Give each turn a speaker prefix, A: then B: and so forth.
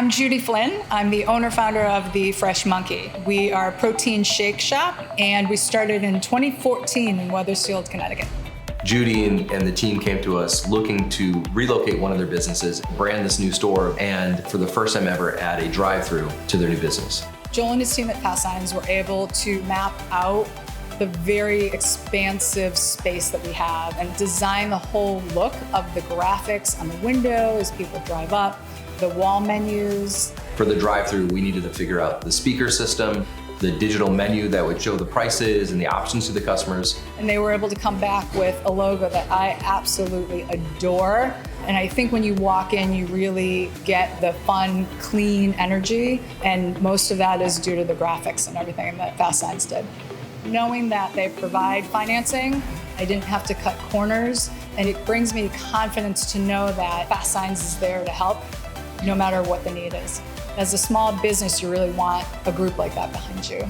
A: I'm Judy Flynn. I'm the owner-founder of the Fresh Monkee. We are a protein shake shop, and we started in 2014 in Wethersfield, Connecticut.
B: Judy and the team came to us looking to relocate one of their businesses, brand this new store, and for the first time ever add a drive-thru to their new business.
A: Joel and his team at FASTSIGNS were able to map out the very expansive space that we have and design the whole look of the graphics on the window as people drive up, the wall menus.
B: For the drive-thru, we needed to figure out the speaker system, the digital menu that would show the prices and the options to the customers.
A: And they were able to come back with a logo that I absolutely adore. And I think when you walk in, you really get the fun, clean energy. And most of that is due to the graphics and everything that FASTSIGNS did. Knowing that they provide financing, I didn't have to cut corners. And it brings me confidence to know that FASTSIGNS is there to help no matter what the need is. As a small business, you really want a group like that behind you.